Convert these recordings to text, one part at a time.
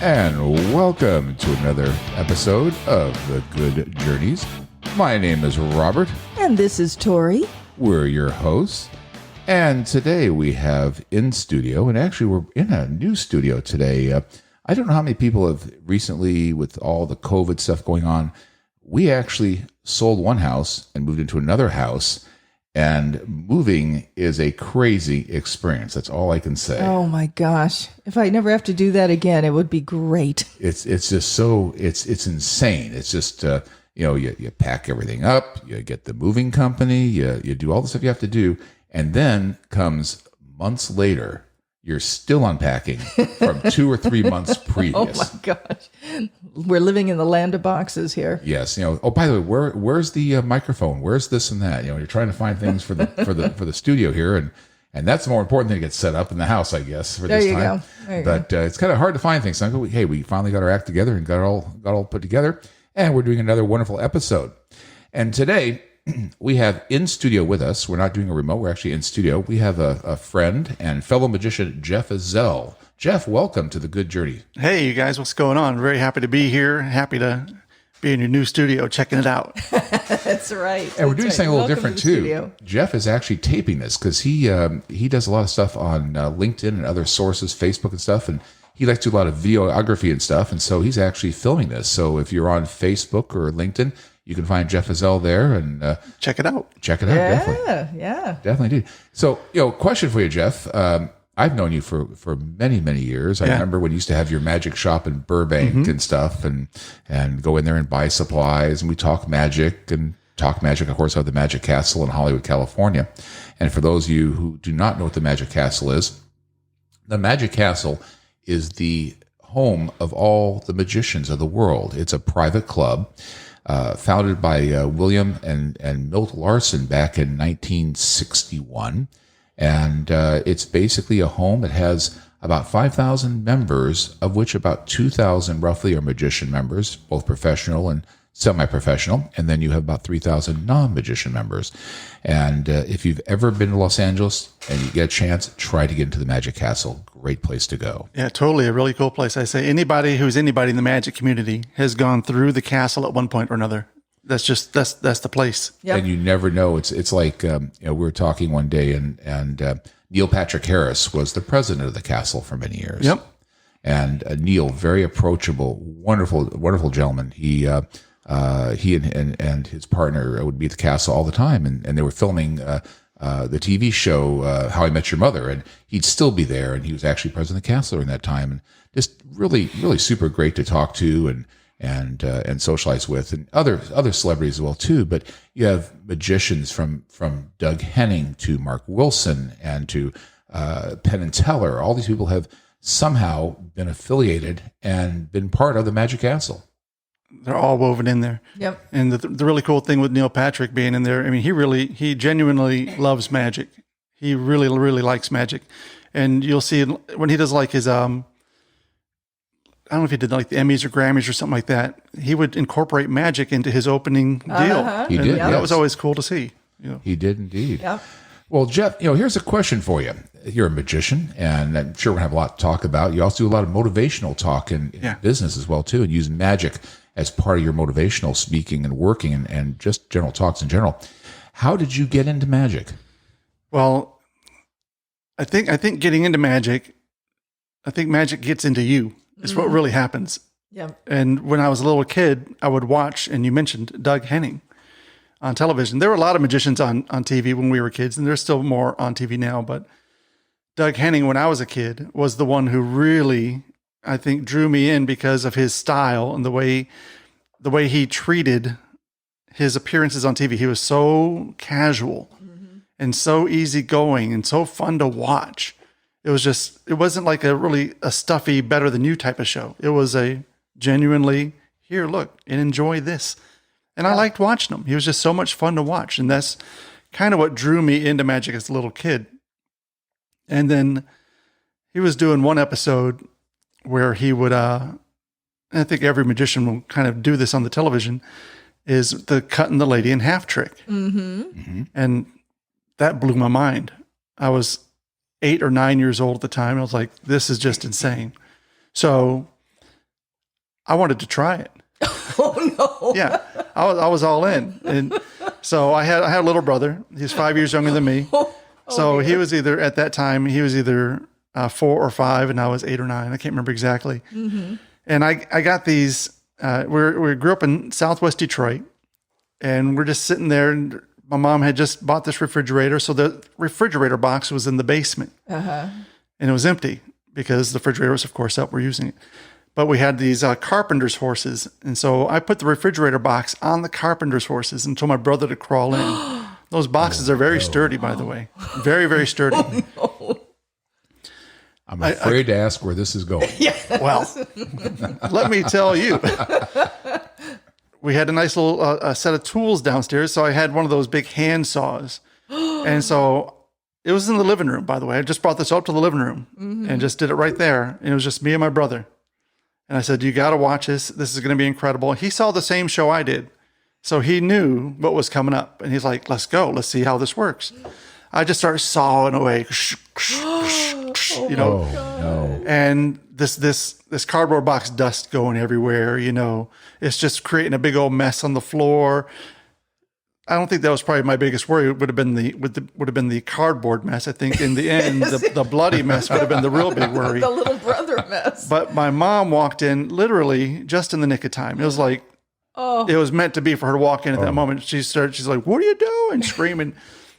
And welcome to another episode of The Good Journeys. My name is Robert. And this is Tori. We're your hosts. And today we have in studio, and actually we're in a new studio today. I don't know how many people have recently, with all the COVID stuff going on, we actually sold one house and moved into another house. And moving is a crazy experience. That's all I can say. Oh my gosh. If I never have to do that again, it would be great. It's just so, it's insane. It's just, you pack everything up, you get the moving company, you do all the stuff you have to do. And then comes months later, you're still unpacking from 2 or 3 months previous. Oh my gosh. We're living in the land of boxes here. Yes. Oh, by the way, where's the microphone? Where's this and that? You're trying to find things for the studio here, and that's the more important thing to get set up in the house, I guess, for this time. There you but go. It's kind of hard to find things. Hey, we finally got our act together and got all put together, and we're doing another wonderful episode. And today we have in studio with us. We're not doing a remote. We're actually in studio. We have a friend and fellow magician, Jeff Ezell. Jeff, welcome to The Good Journey. Hey, you guys, what's going on? Very happy to be here. Happy to be in your new studio, checking it out. That's right. And we're doing something a little different too. Studio. Jeff is actually taping this because he does a lot of stuff on LinkedIn and other sources, Facebook and stuff, and he likes to do a lot of videography and stuff. And so he's actually filming this. So if you're on Facebook or LinkedIn, you can find Jeff Ezell there and check it out. Check it out. Yeah. Definitely do. So, question for you, Jeff. I've known you for many, many years. I remember when you used to have your magic shop in Burbank and stuff, and go in there and buy supplies, and we talk magic, of course, of the Magic Castle in Hollywood, California. And for those of you who do not know what the Magic Castle is, the Magic Castle is the home of all the magicians of the world. It's a private club. Founded by William and Milt Larson back in 1961. And it's basically a home that has about 5,000 members, of which about 2,000 roughly are magician members, both professional and semi-professional. And then you have about 3,000 non-magician members. And if you've ever been to Los Angeles and you get a chance, try to get into the Magic Castle. Great place to go. Yeah, totally. A really cool place. I say anybody who's anybody in the magic community has gone through the castle at one point or another. That's the place. Yep. And you never know. It's like, we were talking one day and Neil Patrick Harris was the president of the castle for many years. Yep. And Neil, very approachable, wonderful gentleman. He and his partner would be at the castle all the time, and they were filming the TV show How I Met Your Mother, and he'd still be there, and he was actually president of the castle during that time, and just really super great to talk to and socialize with, and other celebrities as well too. But you have magicians from Doug Henning to Mark Wilson and to Penn and Teller. All these people have somehow been affiliated and been part of the Magic Castle. They're all woven in there. Yep. And the really cool thing with Neil Patrick being in there, I mean, he genuinely loves magic. He really, really likes magic. And you'll see when he does like his, I don't know if he did like the Emmys or Grammys or something like that, he would incorporate magic into his opening deal. He did. That was always cool to see. He did indeed. Yep. Well, Jeff, here's a question for you. You're a magician, and I'm sure we're going to have a lot to talk about. You also do a lot of motivational talk in business as well, too, and using magic as part of your motivational speaking and working and just general talks in general. How did you get into magic? Well, I think getting into magic, magic gets into you. It's what really happens. Yep. And when I was a little kid, I would watch, and you mentioned Doug Henning on television. There were a lot of magicians on TV when we were kids, and there's still more on TV now. But Doug Henning, when I was a kid, was the one who really, I think, drew me in because of his style and the way he treated his appearances on TV. He was so casual and so easygoing and so fun to watch. It wasn't like a stuffy, better than you type of show. It was a genuinely, here, look, and enjoy this. And I liked watching him. He was just so much fun to watch. And that's kind of what drew me into magic as a little kid. And then he was doing one episode where he would, I think every magician will kind of do this on the television, is the cutting the lady in half trick. And that blew my mind. I was 8 or 9 years old at the time. I was like, this is just insane. So I wanted to try it. Oh no. Yeah, I was all in, and so I had a little brother. He's 5 years younger than me. So he was either at that time 4 or 5, and I was 8 or 9. I can't remember exactly. And I got these. We grew up in Southwest Detroit, and we're just sitting there. And my mom had just bought this refrigerator, so the refrigerator box was in the basement, and it was empty because the refrigerator was, of course, up. We're using it. But we had these carpenter's horses. And so I put the refrigerator box on the carpenter's horses and told my brother to crawl in. Those boxes are very sturdy, by the way. Very, very sturdy. I'm afraid to ask where this is going. Well, let me tell you. We had a nice little set of tools downstairs. So I had one of those big hand saws. And so it was in the living room, by the way. I just brought this up to the living room and just did it right there. And it was just me and my brother. And I said, you got to watch this. This is going to be incredible. He saw the same show I did. So he knew what was coming up. And he's like, let's go. Let's see how this works. I just started sawing away, you know. Oh, no. And this cardboard box dust going everywhere, you know. It's just creating a big old mess on the floor. I don't think that was probably my biggest worry. It would have been the cardboard mess. I think in the end, the bloody mess would have been the real big worry. The little brother mess. But my mom walked in literally just in the nick of time. It was like, it was meant to be for her to walk in at that moment. She's like, what are you doing? Screaming.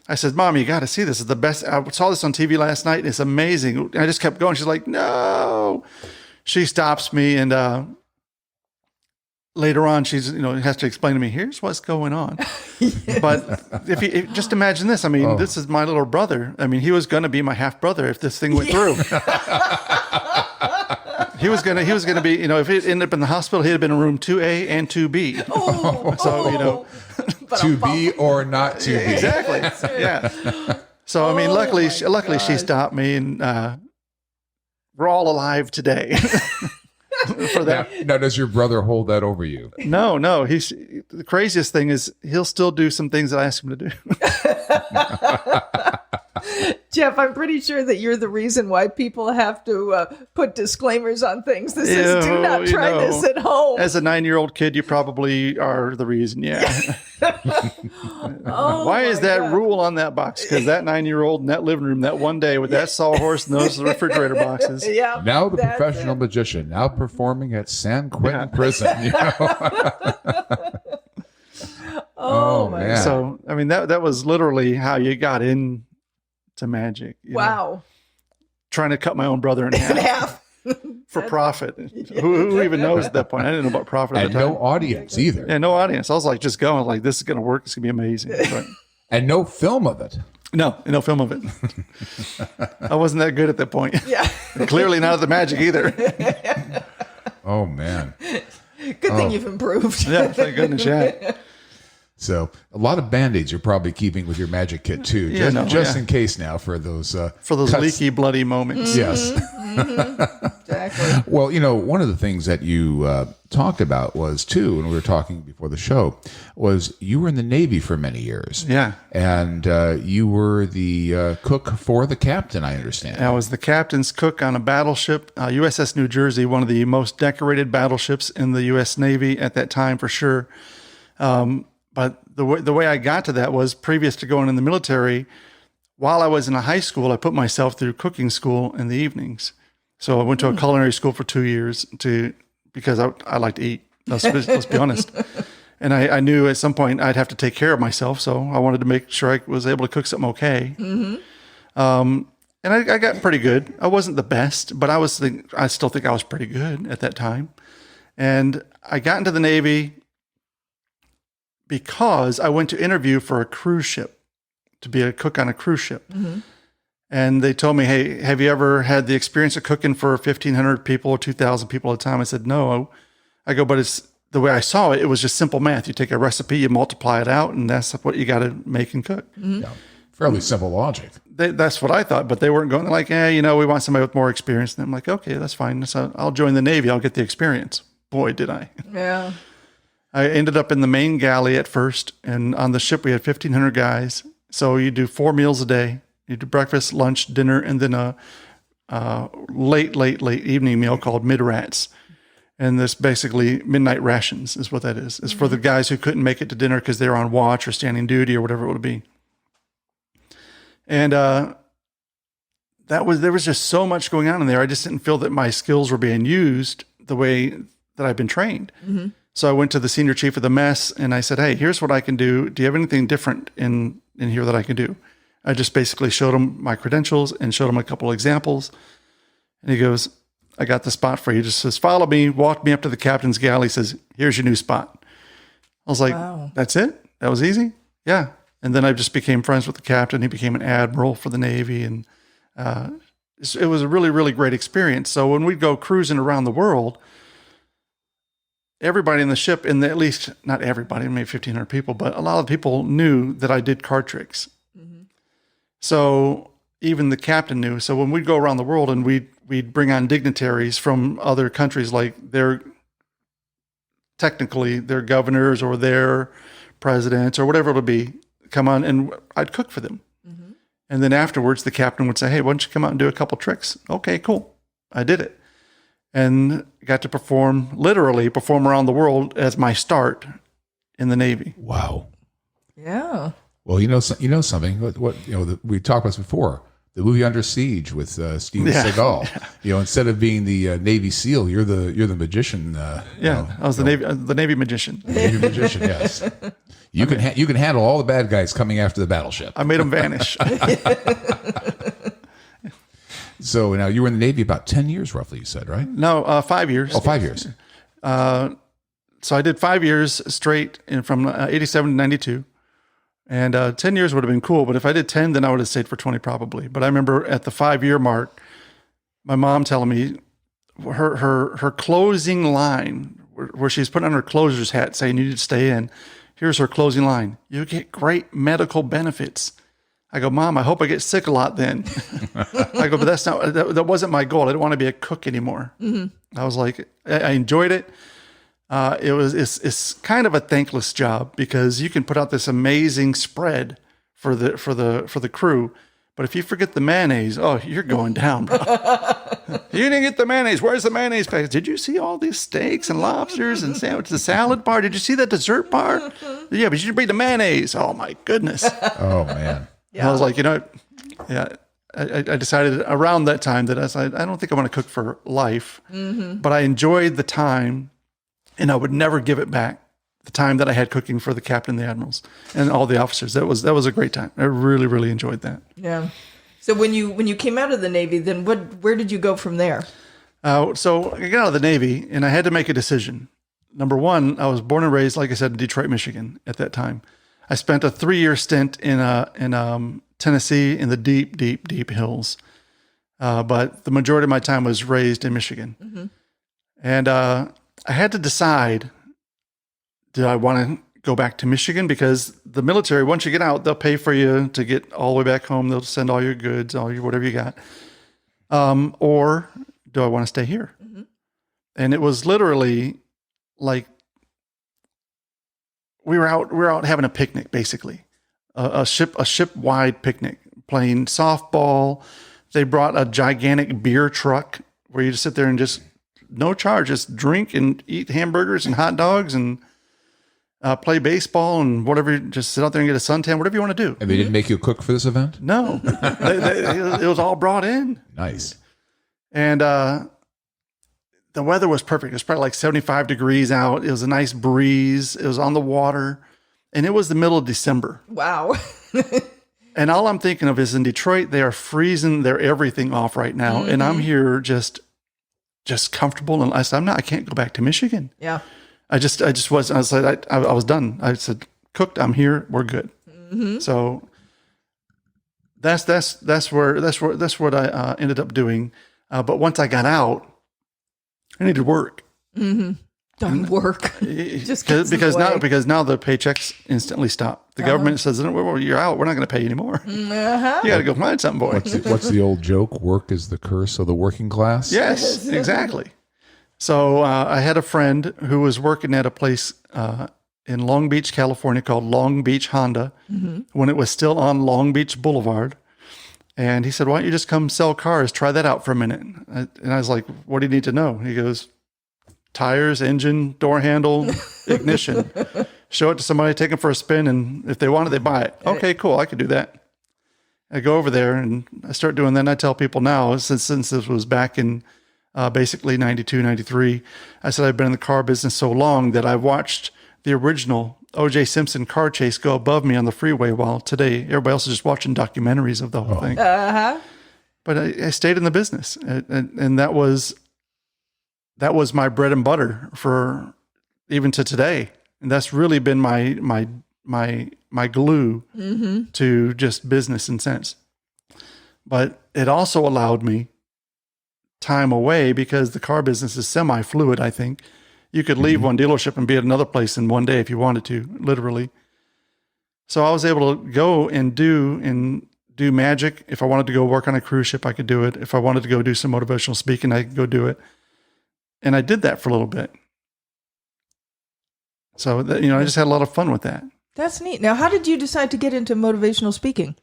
I said, Mom, you got to see this. This is the best. I saw this on TV last night, and it's amazing. And I just kept going. She's like, no. She stops me, and later on, she's, has to explain to me, here's what's going on. But if you just imagine this, I mean, this is my little brother. I mean, he was going to be my half brother if this thing went through. He was gonna be, if it ended up in the hospital, he'd have been in room 2A and 2B. So, to be or not to be. Exactly. Yeah. So, I mean, luckily she stopped me, and we're all alive today. For that. Now, does your brother hold that over you? No. The craziest thing is he'll still do some things that I ask him to do. Jeff, I'm pretty sure that you're the reason why people have to put disclaimers on things. This is do not try this at home. As a 9-year-old kid, you probably are the reason. Yeah. Why is that rule on that box? Because that 9-year-old in that living room that one day with that sawhorse and those refrigerator boxes. Yeah. Now the professional magician, now performing at San Quentin prison. Oh man. So, I mean, that was literally how you got into magic. Wow. Trying to cut my own brother in half. For profit. Who even knows at that point? I didn't know about profit at and the time. no audience either. Yeah, no audience. I was like, just going, like, this is going to work. It's going to be amazing. But and no film of it. No film of it. I wasn't that good at that point. Yeah. Clearly not at the magic either. Oh, man. Good thing you've improved. Yeah, thank goodness, yeah. So a lot of Band-Aids you're probably keeping with your magic kit too, just in case now for those cuts. Leaky, bloody moments. Yes. Exactly. Well, one of the things that you talked about was too, and we were talking before the show, was you were in the Navy for many years. Yeah. And you were the cook for the captain, I understand. I was the captain's cook on a battleship, USS New Jersey, one of the most decorated battleships in the U.S. Navy at that time, for sure. But the way I got to that was previous to going in the military. While I was in a high school, I put myself through cooking school in the evenings. So I went to a culinary school for 2 years because I like to eat. Let's be honest. And I knew at some point I'd have to take care of myself. So I wanted to make sure I was able to cook something okay. Mm-hmm. And I got pretty good. I wasn't the best, but I still think I was pretty good at that time. And I got into the Navy because I went to interview for a cruise ship, to be a cook on a cruise ship. Mm-hmm. And they told me, hey, have you ever had the experience of cooking for 1,500 people or 2,000 people at a time? I said, no. I go, but it's the way I saw it, it was just simple math. You take a recipe, you multiply it out, and that's what you got to make and cook. Mm-hmm. Yeah. Fairly simple logic. That's what I thought, but they weren't going like, we want somebody with more experience. And I'm like, okay, that's fine. So I'll join the Navy. I'll get the experience. Boy, did I. Yeah. I ended up in the main galley at first, and on the ship we had 1,500 guys. So you do 4 meals a day. You do breakfast, lunch, dinner, and then a late evening meal called mid-rats. And this basically midnight rations is what that is. It's for the guys who couldn't make it to dinner because they were on watch or standing duty or whatever it would be. And there was just so much going on in there. I just didn't feel that my skills were being used the way that I've been trained. Mm-hmm. So I went to the senior chief of the mess and I said, hey, here's what I can do. Do you have anything different in here that I can do? I just basically showed him my credentials and showed him a couple examples. And he goes, I got the spot for you. He just says, follow me, walked me up to the captain's galley. He says, here's your new spot. I was like, wow. That's it? That was easy? Yeah. And then I just became friends with the captain. He became an admiral for the Navy. And it was a really, really great experience. So when we'd go cruising around the world, everybody in the ship, at least not everybody, maybe 1,500 people, but a lot of people knew that I did card tricks. Mm-hmm. So even the captain knew. So when we'd go around the world and we'd bring on dignitaries from other countries, like technically their governors or their presidents or whatever it would be, come on and I'd cook for them. Mm-hmm. And then afterwards, the captain would say, hey, why don't you come out and do a couple tricks? Okay, cool. I did it. And got to literally perform around the world as my start in the Navy. Wow. Yeah. Well, you know something. We talked about this before. The movie Under Siege with Steven Seagal. Yeah. Instead of being the Navy SEAL, you're the magician. I was the Navy magician. The Navy magician. Yes. You can handle all the bad guys coming after the battleship. I made them vanish. So now you were in the Navy about 10 years, roughly. You said, right? No, 5 years. Oh, 5 years. So I did 5 years straight from 87 to 92. And 10 years would have been cool, but if I did 10, then I would have stayed for 20 probably. But I remember at the 5-year mark, my mom telling me her closing line, where she's putting on her closer's hat saying you need to stay in. Here's her closing line. You get great medical benefits. I go, Mom, I hope I get sick a lot then. I go, but that wasn't my goal. I didn't want to be a cook anymore. Mm-hmm. I was like, I enjoyed it. It's kind of a thankless job because you can put out this amazing spread for the crew, but if you forget the mayonnaise, oh, you're going down, bro. You didn't get the mayonnaise. Where's the mayonnaise package? Did you see all these steaks and lobsters and sandwiches, the salad bar? Did you see that dessert bar? Yeah, but you should bring the mayonnaise. Oh my goodness. Oh man. Yeah. I was like, I decided around that time that I don't think I want to cook for life, but I enjoyed the time. And I would never give it back, the time that I had cooking for the captain, the admirals, and all the officers. That was a great time. I really, really enjoyed that. Yeah. So when you came out of the Navy, then where did you go from there? So I got out of the Navy, and I had to make a decision. Number one, I was born and raised, like I said, in Detroit, Michigan at that time. I spent a 3-year stint in Tennessee in the deep, deep, deep hills. But the majority of my time was raised in Michigan. Mm-hmm. And I had to decide, did I want to go back to Michigan? Because the military, once you get out, they'll pay for you to get all the way back home. They'll send all your goods, whatever you got. Or do I want to stay here? Mm-hmm. And it was literally like we were out having a picnic, basically, a ship-wide picnic, playing softball. They brought a gigantic beer truck where you just sit there and just no charge, just drink and eat hamburgers and hot dogs and play baseball and whatever. Just sit out there and get a suntan, whatever you want to do. And they didn't make you cook for this event? No, it was all brought in. Nice. And the weather was perfect. It was probably like 75 degrees out. It was a nice breeze. It was on the water, and it was the middle of December. Wow. And all I'm thinking of is in Detroit, they are freezing their everything off right now, and I'm here just comfortable. And I said, I can't go back to Michigan. Yeah. I just was, I said, I was done. I said, cooked, I'm here. We're good. Mm-hmm. So that's what I ended up doing. But once I got out, I needed work. Mm-hmm. Don't work. Just because now the paychecks instantly stop. The government says, well, you're out. We're not going to pay you anymore. Uh-huh. You got to go find something, boy. What's the old joke? Work is the curse of the working class. Yes, exactly. So I had a friend who was working at a place in Long Beach, California called Long Beach Honda when it was still on Long Beach Boulevard. And he said, why don't you just come sell cars? Try that out for a minute. And I was like, what do you need to know? He goes, tires, engine, door handle, ignition. Show it to somebody, take them for a spin, and if they want it, they buy it. Okay, cool. I could do that. I go over there and I start doing that. And I tell people now, since this was back in basically 92, 93, I said I've been in the car business so long that I've watched the original O.J. Simpson car chase go above me on the freeway, while today everybody else is just watching documentaries of the whole thing. But I stayed in the business, and that was my bread and butter for even to today. And that's really been my glue to just business and sense. But it also allowed me time away, because the car business is semi-fluid, I think. You could leave one dealership and be at another place in one day if you wanted to, literally. So I was able to go and do magic. If I wanted to go work on a cruise ship, I could do it. If I wanted to go do some motivational speaking, I could go do it. And I did that for a little bit. So, I just had a lot of fun with that. That's neat. Now, how did you decide to get into motivational speaking?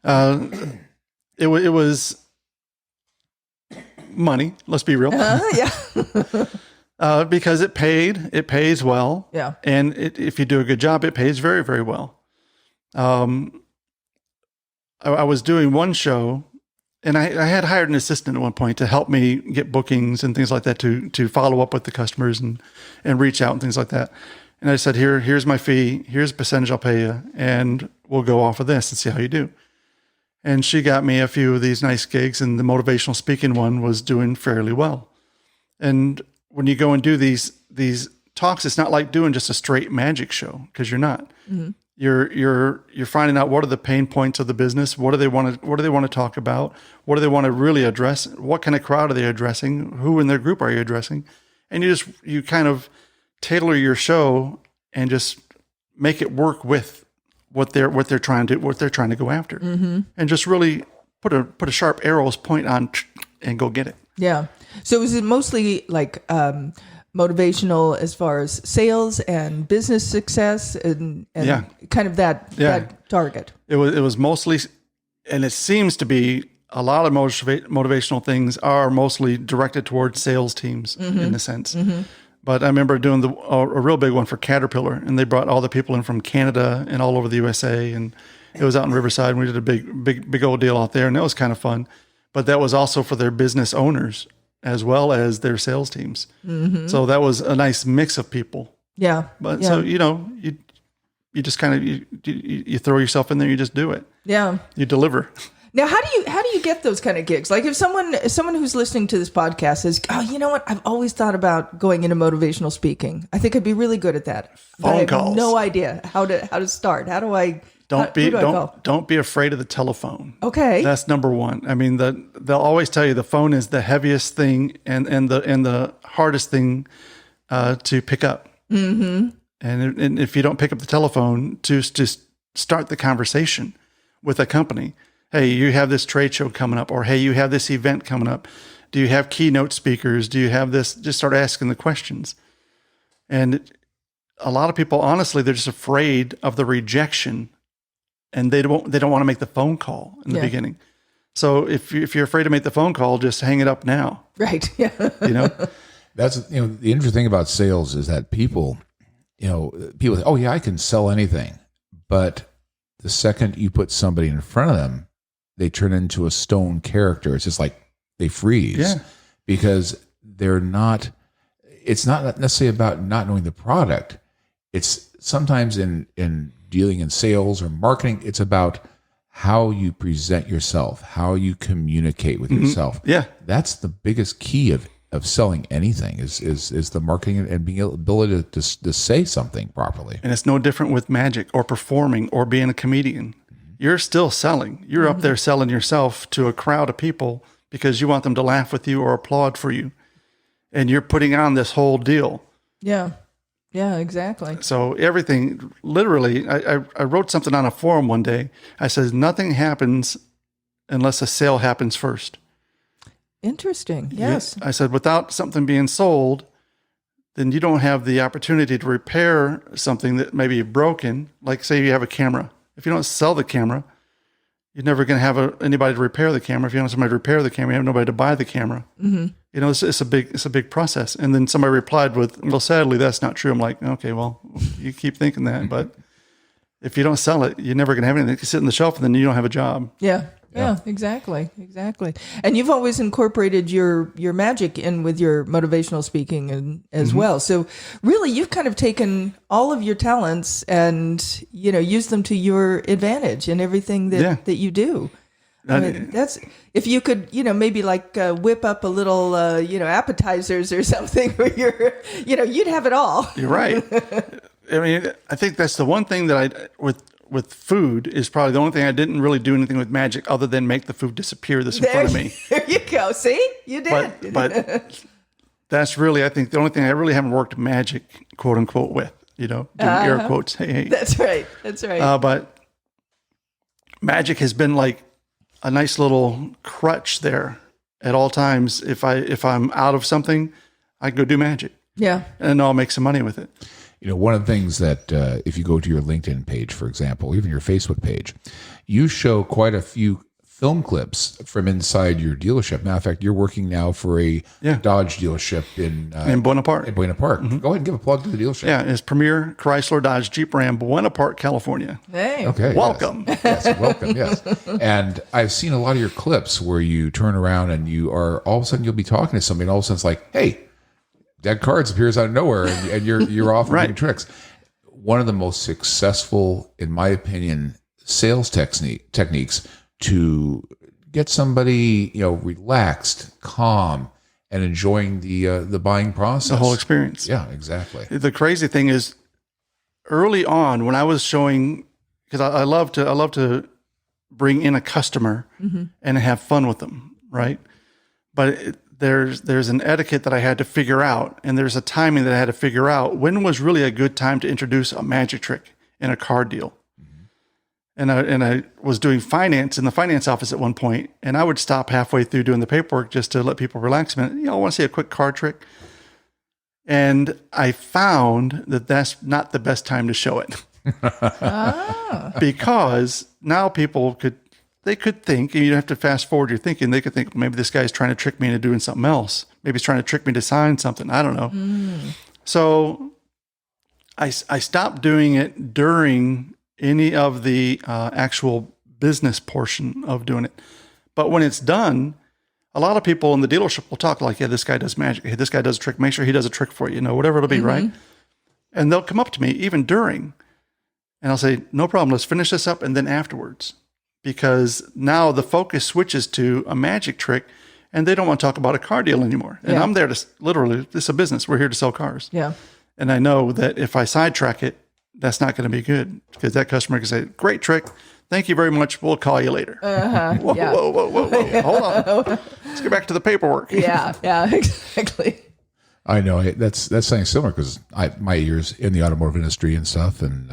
It was money. Let's be real. Yeah. Because it pays well. Yeah. And if you do a good job, it pays very, very well. I was doing one show, and I had hired an assistant at one point to help me get bookings and things like that, to follow up with the customers and reach out and things like that. And I said, here's my fee, here's a percentage I'll pay you, and we'll go off of this and see how you do. And she got me a few of these nice gigs, and the motivational speaking one was doing fairly well. And when you go and do these talks, it's not like doing just a straight magic show, because you're not. Mm-hmm. You're finding out what are the pain points of the business, what do they want to talk about, what do they want to really address, what kind of crowd are they addressing, who in their group are you addressing, and you kind of tailor your show and just make it work with what they're trying to go after, and just really put a sharp arrow's point on and go get it. Yeah. So is it mostly like motivational as far as sales and business success and kind of that target? It was mostly, and it seems to be a lot of motivational things are mostly directed towards sales teams in a sense. Mm-hmm. But I remember doing a real big one for Caterpillar, and they brought all the people in from Canada and all over the USA, and it was out in Riverside, and we did a big old deal out there, and that was kind of fun. But that was also for their business owners as well as their sales teams. Mm-hmm. So that was a nice mix of people. Yeah. But so, you just kind of, you throw yourself in there, you just do it. Yeah. You deliver. Now, how do you get those kind of gigs? Like if someone who's listening to this podcast says, "Oh, you know what? I've always thought about going into motivational speaking. I think I'd be really good at that. Phone calls. I have no idea how to start. How do I? Don't be afraid of the telephone. Okay, that's number one. I mean, they'll always tell you the phone is the heaviest thing and the hardest thing to pick up. Mm-hmm. And if you don't pick up the telephone to start the conversation with a company. Hey, you have this trade show coming up, or hey, you have this event coming up. Do you have keynote speakers? Do you have this? Just start asking the questions. And a lot of people, honestly, they're just afraid of the rejection, and they don't want to make the phone call in the beginning. So if you're afraid to make the phone call, just hang it up now. Right. Yeah. That's the interesting thing about sales is that people say, oh yeah, I can sell anything, but the second you put somebody in front of them, they turn into a stone character. It's just like they freeze because it's not necessarily about not knowing the product. It's sometimes in dealing in sales or marketing, it's about how you present yourself, how you communicate with yourself. Yeah. That's the biggest key of selling anything is the marketing and being ability to say something properly. And it's no different with magic or performing or being a comedian. You're still selling. You're up there selling yourself to a crowd of people because you want them to laugh with you or applaud for you. And you're putting on this whole deal. Yeah. Yeah, exactly. So everything, literally, I wrote something on a forum one day. I said, nothing happens unless a sale happens first. Interesting. Yes. I said, without something being sold, then you don't have the opportunity to repair something that may be broken. Like say you have a camera. If you don't sell the camera, you're never going to have anybody to repair the camera. If you don't have somebody to repair the camera, you have nobody to buy the camera. Mm-hmm. You know, it's a big process. And then somebody replied with, well, sadly, that's not true. I'm like, okay, well, you keep thinking that, but if you don't sell it, you're never going to have anything. You sit on the shelf and then you don't have a job. Yeah, exactly. And you've always incorporated your magic in with your motivational speaking as well. So really, you've kind of taken all of your talents and, you know, used them to your advantage in everything that you do. I mean, that's, if you could, you know, maybe like whip up a little, you know, appetizers or something where you're, you know, you'd have it all. You're right. I mean, I think that's the one thing that with food is probably the only thing I didn't really do anything with magic other than make the food disappear in front of me. There you go. See, you did. But that's really, I think, the only thing I really haven't worked magic, quote unquote, with, you know, doing air quotes. Hey. That's right. But magic has been like a nice little crutch there at all times. If I'm out of something, I can go do magic. Yeah. And I'll make some money with it. You know, one of the things that if you go to your LinkedIn page, for example, even your Facebook page, you show quite a few film clips from inside your dealership. Matter of fact, you're working now for a Dodge dealership in Buena Park. Go ahead and give a plug to the dealership. Yeah, it's Premier Chrysler Dodge Jeep Ram, Buena Park, California. Hey. Okay. Welcome. Yes, welcome. Yes. And I've seen a lot of your clips where you turn around and you are all of a sudden you'll be talking to somebody and all of a sudden it's like, hey, that card appears out of nowhere and you're off doing tricks. One of the most successful, in my opinion, sales techniques to get somebody, you know, relaxed, calm, and enjoying the buying process. The whole experience. Yeah, exactly. The crazy thing is, early on when I was showing, because I love to bring in a customer and have fun with them, right? But there's an etiquette that I had to figure out, and there's a timing that I had to figure out. When was really a good time to introduce a magic trick in a car deal? And I was doing finance in the finance office at one point, and I would stop halfway through doing the paperwork just to let people relax a minute. You know, I want to see a quick card trick. And I found that that's not the best time to show it. Because now people could think, and you don't have to fast forward your thinking, they could think, maybe this guy's trying to trick me into doing something else. Maybe he's trying to trick me to sign something. I don't know. So I stopped doing it during any of the actual business portion of doing it. But when it's done, a lot of people in the dealership will talk like, yeah, this guy does magic. Hey, this guy does a trick. Make sure he does a trick for you, you know, whatever it'll be, right? And they'll come up to me even during, and I'll say, no problem, let's finish this up and then afterwards. Because now the focus switches to a magic trick and they don't want to talk about a car deal anymore. And I'm there to literally, it's a business. We're here to sell cars. Yeah. And I know that if I sidetrack it, that's not going to be good, because that customer can say, great trick. Thank you very much. We'll call you later. Whoa. Hold on. Let's get back to the paperwork. Yeah, exactly. I know that's something similar, because my years in the automotive industry and stuff, and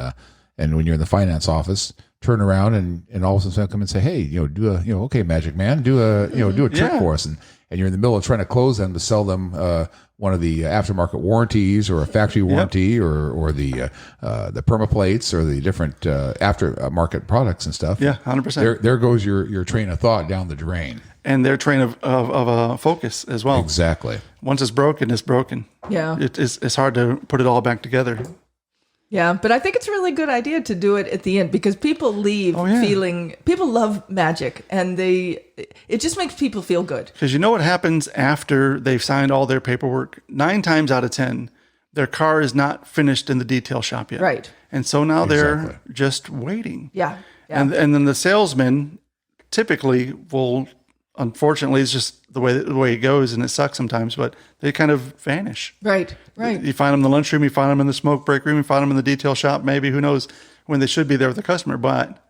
when you're in the finance office, turn around and all of a sudden come and say, hey, you know, do a, you know, okay, magic man, do a trick for us, and you're in the middle of trying to close them to sell them one of the aftermarket warranties or a factory warranty or the permaplates or the different aftermarket products and stuff. Yeah, 100%. There goes your train of thought down the drain. And their train of focus as well. Exactly. Once it's broken, it's broken. Yeah. It's hard to put it all back together. Yeah, but I think it's a really good idea to do it at the end, because people leave feeling, people love magic, and it just makes people feel good. Because you know what happens after they've signed all their paperwork? 9 times out of 10, their car is not finished in the detail shop yet. Right. And so now they're just waiting. Yeah. And then the salesman typically will, unfortunately, it's just the way it goes, and it sucks sometimes, but they kind of vanish. Right. You find them in the lunchroom, you find them in the smoke break room, you find them in the detail shop, maybe, who knows when they should be there with the customer. But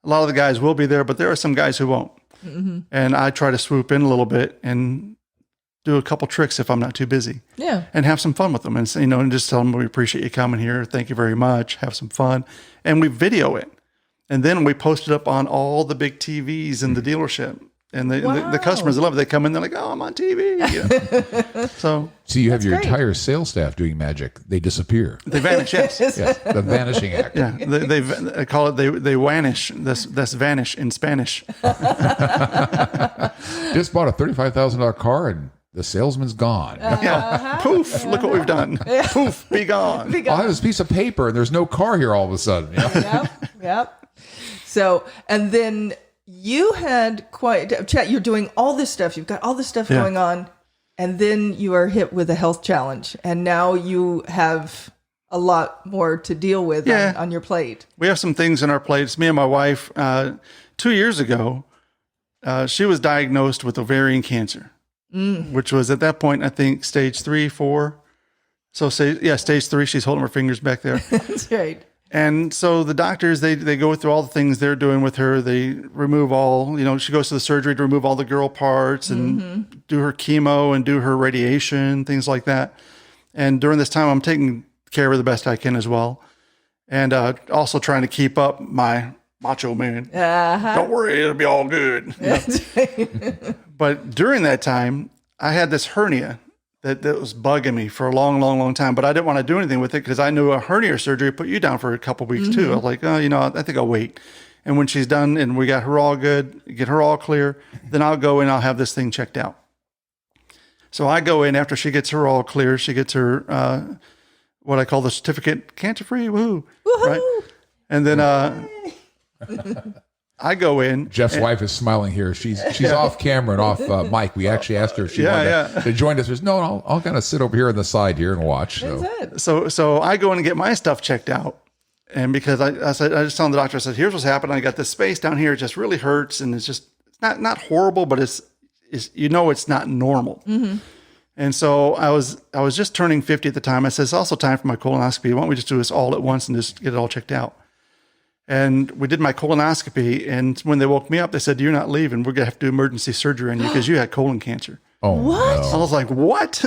a lot of the guys will be there, but there are some guys who won't. Mm-hmm. And I try to swoop in a little bit and do a couple tricks if I'm not too busy. Yeah. And have some fun with them, and and just tell them, we appreciate you coming here. Thank you very much. Have some fun. And we video it. And then we post it up on all the big TVs in the dealership. And the customers love it. They come in, they're like, oh, I'm on TV. Yeah. So you have your entire sales staff doing magic. They disappear. They vanish, yes. Yes, the vanishing act. Yeah, they call it, they vanish. That's vanish in Spanish. Just bought a $35,000 car and the salesman's gone. Yeah. Poof, look what we've done. Poof, be gone. I'll have this piece of paper and there's no car here all of a sudden. You know? Yep. So, and then you had Chet, you're doing all this stuff. You've got all this stuff going on. And then you are hit with a health challenge. And now you have a lot more to deal with on your plate. We have some things on our plates. Me and my wife, 2 years ago, she was diagnosed with ovarian cancer, which was at that point, I think, stage 3, 4. So stage 3, she's holding her fingers back there. That's right. And so the doctors, they go through all the things they're doing with her. They remove all, she goes to the surgery to remove all the girl parts and do her chemo and do her radiation, things like that. And during this time, I'm taking care of her the best I can as well. And also trying to keep up my macho man. Don't worry, it'll be all good. But during that time, I had this hernia that was bugging me for a long, long, long time. But I didn't want to do anything with it because I knew a hernia surgery put you down for a couple of weeks too. I was like, I think I'll wait. And when she's done and we got her all good, get her all clear, then I'll go in, I'll have this thing checked out. So I go in after she gets her all clear. She gets her, what I call the certificate, cancer-free, woohoo. Right? And then I go in. Jeff's wife is smiling here. She's off camera and off mic. We actually asked her if she wanted to join us. She says, no, I'll kind of sit over here on the side here and watch. So I go in and get my stuff checked out. And because I just told the doctor, I said, here's what's happened. I got this space down here. It just really hurts. And it's just not horrible, but it's it's not normal. And so I was just turning 50 at the time. I said, it's also time for my colonoscopy. Why don't we just do this all at once and just get it all checked out? And we did my colonoscopy, and when they woke me up, they said, you're not leaving. We're going to have to do emergency surgery on you because you had colon cancer. Oh, what? No. I was like, what?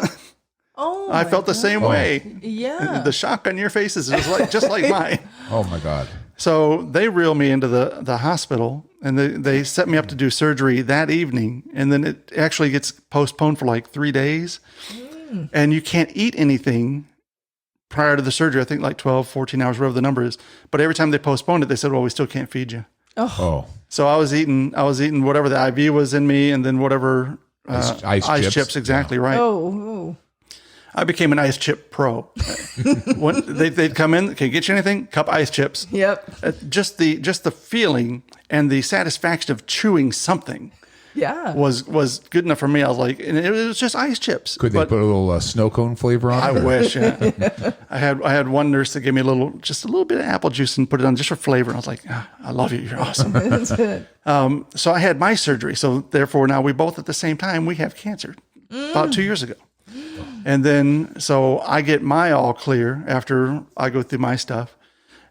Oh, I felt the same way. Yeah. The shock on your faces is just like mine. Oh, my God. So they reel me into the hospital, and they set me up to do surgery that evening. And then it actually gets postponed for like 3 days. And you can't eat anything prior to the surgery. I think like 12, 14 hours, whatever the number is. But every time they postponed it, they said, well, we still can't feed you. Oh. So I was eating whatever the IV was in me, and then whatever ice chips. Exactly right. Oh. I became an ice chip pro. When they'd come in, okay, get you anything? Cup ice chips. Yep. Just the feeling and the satisfaction of chewing something. Yeah. Was good enough for me. I was like, and it was just ice chips. Could they put a little snow cone flavor on it? I wish. Yeah. I had one nurse that gave me just a little bit of apple juice and put it on just for flavor. And I was like, I love you. You're awesome. That's good. So I had my surgery. So therefore now we both at the same time, we have cancer about 2 years ago. And then, so I get my all clear after I go through my stuff,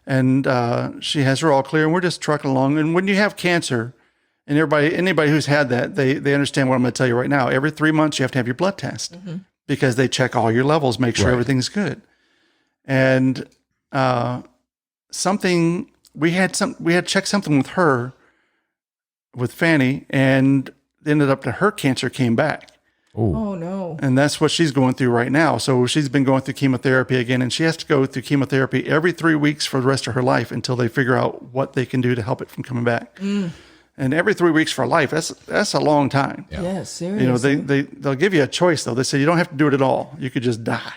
and she has her all clear, and we're just trucking along. And when you have cancer, and anybody who's had that, they understand what I'm going to tell you right now. Every 3 months, you have to have your blood test because they check all your levels, make sure everything's good. And we had checked something with her, with Fanny, and it ended up that her cancer came back. Oh, no. And that's what she's going through right now. So she's been going through chemotherapy again, and she has to go through chemotherapy every 3 weeks for the rest of her life until they figure out what they can do to help it from coming back. And every 3 weeks for life, that's a long time. Yeah, seriously. They'll give you a choice, though. They say you don't have to do it at all. You could just die.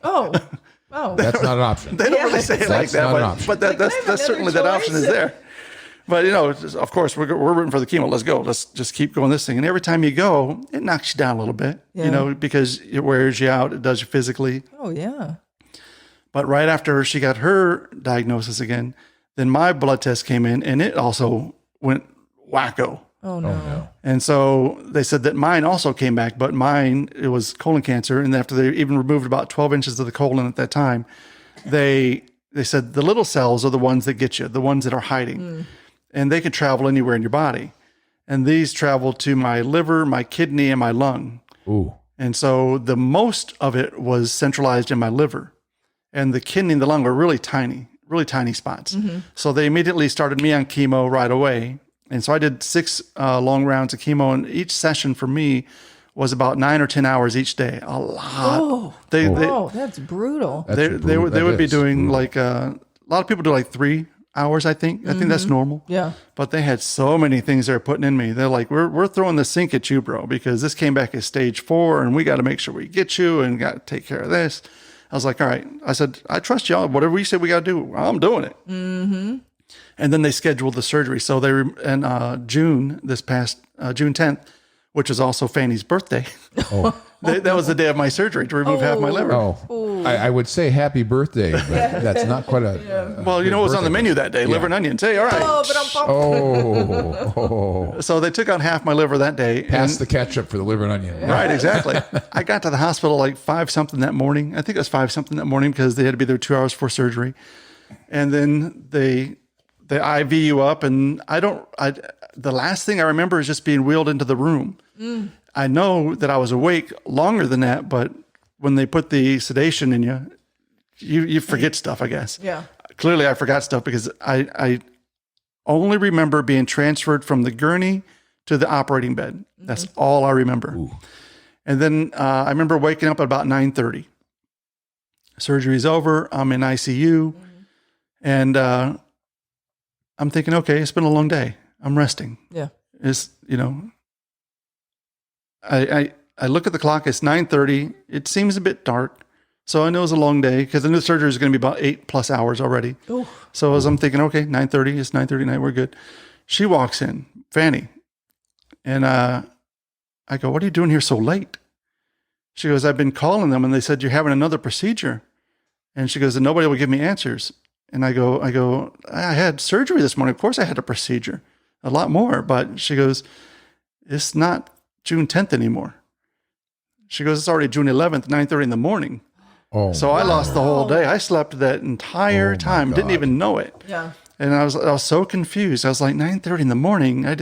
Oh. That's not an option. They don't really say it like that, but that's certainly that option is there. But, of course, we're rooting for the chemo. Let's go. Let's just keep going this thing. And every time you go, it knocks you down a little bit, because it wears you out. It does you physically. Oh, yeah. But right after she got her diagnosis again, then my blood test came in, and it also went wacko. Oh, no. And so they said that mine also came back, but mine, it was colon cancer. And after they even removed about 12 inches of the colon at that time, they said the little cells are the ones that get you, the ones that are hiding. And they can travel anywhere in your body. And these travel to my liver, my kidney, and my lung. Ooh. And so the most of it was centralized in my liver. And the kidney and the lung were really tiny spots. So they immediately started me on chemo right away. And so I did 6 long rounds of chemo. And each session for me was about 9 or 10 hours each day. A lot. Oh, that's brutal. They would be doing like, a lot of people do like 3 hours, I think. I think that's normal. Yeah. But they had so many things they were putting in me. They're like, we're throwing the sink at you, bro, because this came back as stage 4 and we got to make sure we get you and got to take care of this. I was like, all right. I said, I trust y'all. Whatever you said we got to do, I'm doing it. Mm-hmm. And then they scheduled the surgery. So they were in June, this past June 10th, which is also Fanny's birthday. Oh. That was the day of my surgery to remove half my liver. Oh, I would say happy birthday, but that's not quite a. Well, you know what was on the menu that day? Liver and onions. Hey, all right. Oh, but I'm Oh, So they took out half my liver that day. pass the ketchup for the liver and onion. Right, exactly. I got to the hospital like 5-something that morning. I think it was 5-something that morning because they had to be there 2 hours before surgery. And then they IV you up, and the last thing I remember is just being wheeled into the room. I know that I was awake longer than that, but when they put the sedation in you, you forget stuff, I guess. Yeah. Clearly I forgot stuff because I only remember being transferred from the gurney to the operating bed. That's all I remember. Ooh. And then I remember waking up at about 9:30. Surgery's over. I'm in ICU. And I'm thinking, okay, it's been a long day. I'm resting. Yeah. It's, I look at the clock. It's 9:30. It seems a bit dark. So I know it's a long day because the new surgery is going to be about 8+ hours already. Oh. So as I'm thinking, okay, 9:30, it's 9:30 night. We're good. She walks in, Fanny. And I go, what are you doing here so late? She goes, I've been calling them and they said, you're having another procedure. And she goes, and nobody will give me answers. And I go, I had surgery this morning. Of course I had a procedure, a lot more. But she goes, it's not June 10th anymore. She goes, it's already June 11th, 9:30 in the morning. Oh, So I lost the whole day. I slept that entire time, didn't even know it. Yeah. And I was so confused. I was like, 9:30 in the morning. I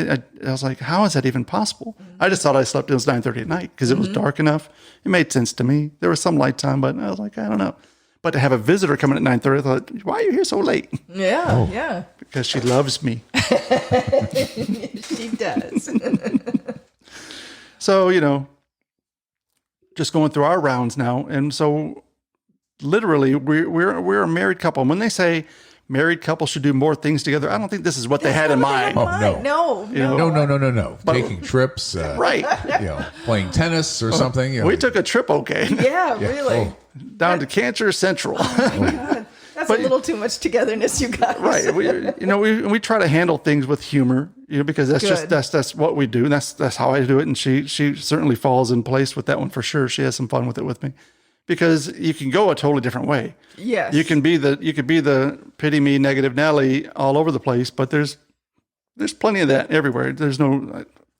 was like, how is that even possible? I just thought I slept. It was 9:30 at night because it was dark enough. It made sense to me. There was some lights on, but I was like, I don't know. But to have a visitor coming at 9:30, I thought, why are you here so late? Yeah. Yeah. Because she loves me. She does. So, just going through our rounds now. And so literally we're a married couple. And when they say married couples should do more things together, I don't think this is what they had in mind. no. No. Taking trips, Right. Playing tennis or something. We took a trip, okay, Yeah, really. down to Cancer Central. God, that's a little too much togetherness, you guys. Right. We try to handle things with humor, because that's Good. that's what we do. And that's how I do it. And she certainly falls in place with that one for sure. She has some fun with it with me, because you can go a totally different way. Yes. You could be the pity me negative Nelly all over the place, but there's plenty of that everywhere.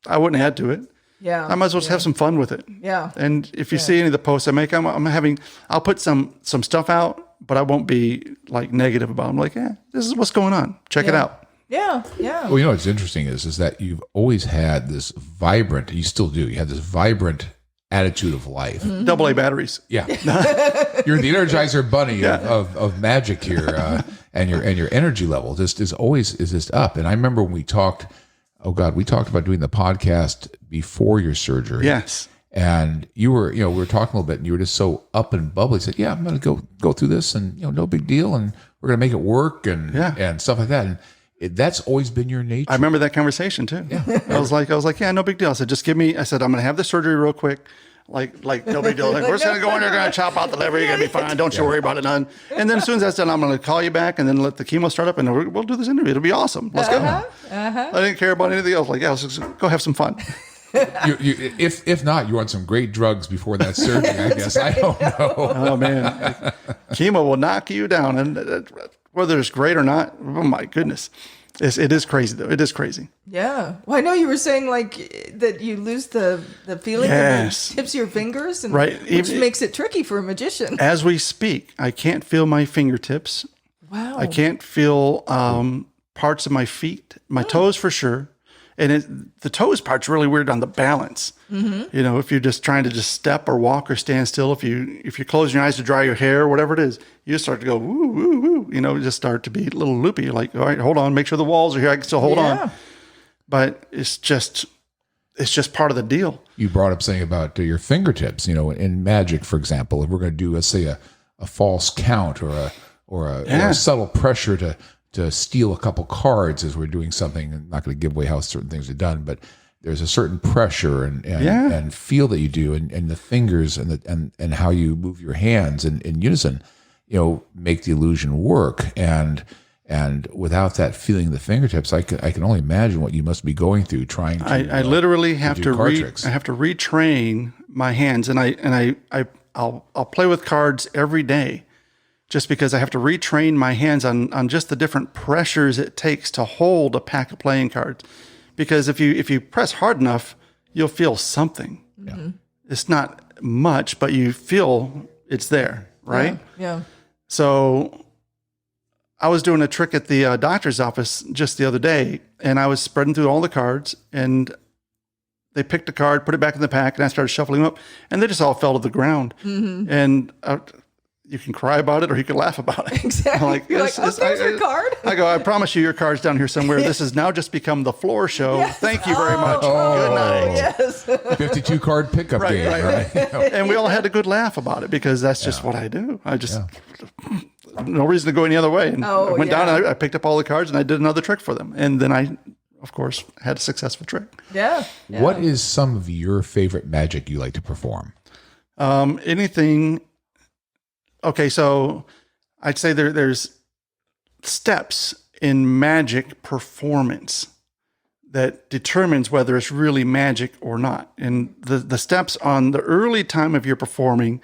I wouldn't add to it. Yeah. I might as well just have some fun with it. Yeah. And if you see any of the posts I make, I'll put some stuff out, but I won't be like negative about it. I'm like, this is what's going on. Check it out. Yeah. Yeah. Well, what's interesting is that you've always had this vibrant, you still do, you have this vibrant attitude of life. AA batteries. Yeah. You're the Energizer Bunny of magic here. And your energy level just is just up. And I remember when we talked, we talked about doing the podcast before your surgery. Yes. And you were, we were talking a little bit and you were just so up and bubbly. You said, I'm going to go through this and, no big deal. And we're going to make it work and stuff like that. And that's always been your nature. I remember that conversation too. Yeah. I was like, no big deal. I said, just give me, I'm going to have the surgery real quick. Like no big deal. Like, we're just going to go in there, going to chop out the liver. You're going to be fine. Don't you worry about it, none. And then as soon as that's done, I'm going to call you back and then let the chemo start up and we'll do this interview. It'll be awesome. Let's go. I didn't care about anything else. Like, let's just go have some fun. If not, you want some great drugs before that surgery, I guess. I don't know. Oh, man. Chemo will knock you down. And whether it's great or not, oh, my goodness. It is crazy, though. It is crazy. Yeah. Well, I know you were saying that you lose the feeling in the tips of your fingers, and right. which makes it tricky for a magician. As we speak, I can't feel my fingertips. Wow. I can't feel parts of my feet, my toes for sure. And the toes part's really weird on the balance. Mm-hmm. If you're just trying to just step or walk or stand still, if you close your eyes to dry your hair or whatever it is, you just start to go woo woo woo. Just start to be a little loopy. You're like, all right, hold on, make sure the walls are here. I can still hold on. But it's just part of the deal. You brought up something about your fingertips. In magic, for example, if we're going to do, let's say, a false count or a subtle pressure to steal a couple cards as we're doing something. I'm not going to give away how certain things are done, but there's a certain pressure and feel that you do, and the fingers and how you move your hands in unison, make the illusion work. And without that feeling of the fingertips, I can only imagine what you must be going through trying to. I literally have to tricks. I have to retrain my hands, and I'll play with cards every day, just because I have to retrain my hands on just the different pressures it takes to hold a pack of playing cards. Because if you press hard enough, you'll feel something. Mm-hmm. It's not much, but you feel it's there, right? Yeah. So I was doing a trick at the doctor's office just the other day, and I was spreading through all the cards, and they picked a card, put it back in the pack, and I started shuffling them up, and they just all fell to the ground. Mm-hmm. And you can cry about it or you can laugh about it. Exactly. You're like, there's your card. I go, I promise you your card's down here somewhere. This has now just become the floor show. Yes. Thank you very much. Good night. Yes. 52 card pickup game, right? And we all had a good laugh about it because that's just what I do. I just, no reason to go any other way. And I went down and I picked up all the cards and I did another trick for them. And then I, of course, had a successful trick. Yeah. What is some of your favorite magic you like to perform? Anything. Okay, so I'd say there's steps in magic performance that determines whether it's really magic or not. And the steps on the early time of your performing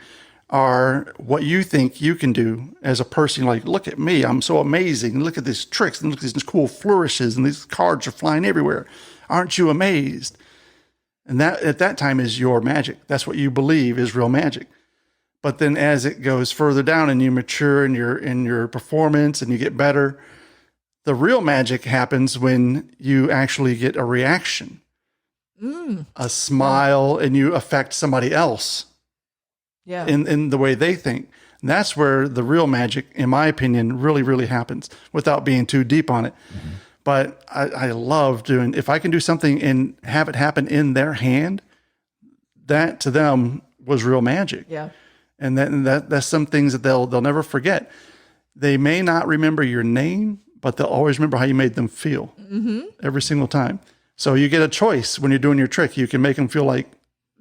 are what you think you can do as a person. Like, look at me, I'm so amazing. Look at these tricks and look at these cool flourishes and these cards are flying everywhere. Aren't you amazed? And that at that time is your magic. That's what you believe is real magic. But then as it goes further down and you mature in your performance and you get better, the real magic happens when you actually get a reaction, a smile, and you affect somebody else in the way they think. And that's where the real magic, in my opinion, really, really happens without being too deep on it. Mm-hmm. But I love doing, if I can do something and have it happen in their hand, that to them was real magic. Yeah. And that's some things that they'll never forget. They may not remember your name, but they'll always remember how you made them feel every single time. So you get a choice when you're doing your trick. You can make them feel like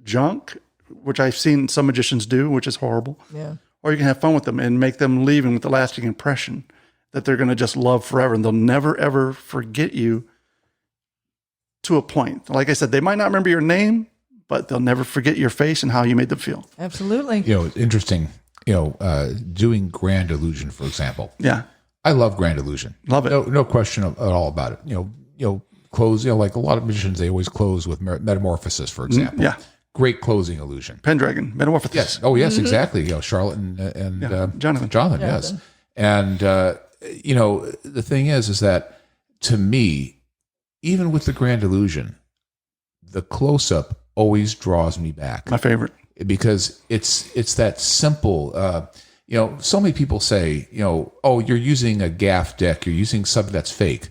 junk, which I've seen some magicians do, which is horrible. Yeah. Or you can have fun with them and make them leave with a lasting impression that they're going to just love forever. And they'll never, ever forget you to a point. Like I said, they might not remember your name, but they'll never forget your face and how you made them feel. Absolutely. Interesting, doing Grand Illusion, for example. Yeah. I love Grand Illusion. Love it. No question at all about it. Close, like a lot of magicians, they always close with Metamorphosis, for example. Yeah. Great closing illusion. Pendragon, Metamorphosis. Yes. Oh, yes, exactly. Charlotte and Jonathan, yes. And, the thing is that to me, even with the Grand Illusion, the close-up always draws me back. My favorite. Because it's that simple. So many people say, oh, you're using a gaff deck, you're using something that's fake.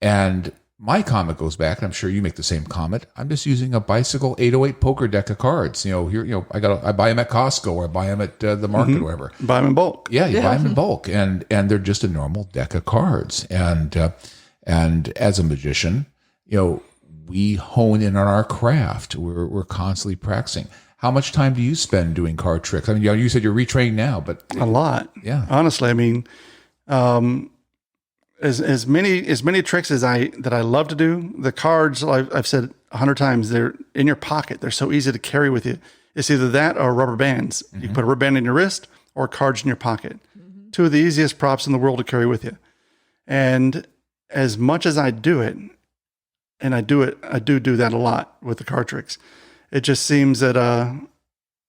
And my comment goes back, and I'm sure you make the same comment. I'm just using a bicycle 808 poker deck of cards. Here, I buy them at Costco or I buy them at the market or whatever. Buy them in bulk. Yeah, you buy them in bulk, and they're just a normal deck of cards. And as a magician, we hone in on our craft. We're constantly practicing. How much time do you spend doing card tricks? I mean, you said you're retraining now, but a lot. Yeah, honestly, I mean, as many tricks as I love to do. The cards, I've said 100 times, they're in your pocket. They're so easy to carry with you. It's either that or rubber bands. Mm-hmm. You can put a rubber band in your wrist or cards in your pocket. Mm-hmm. Two of the easiest props in the world to carry with you. And as much as I do it. And I do that a lot with the card tricks. It just seems that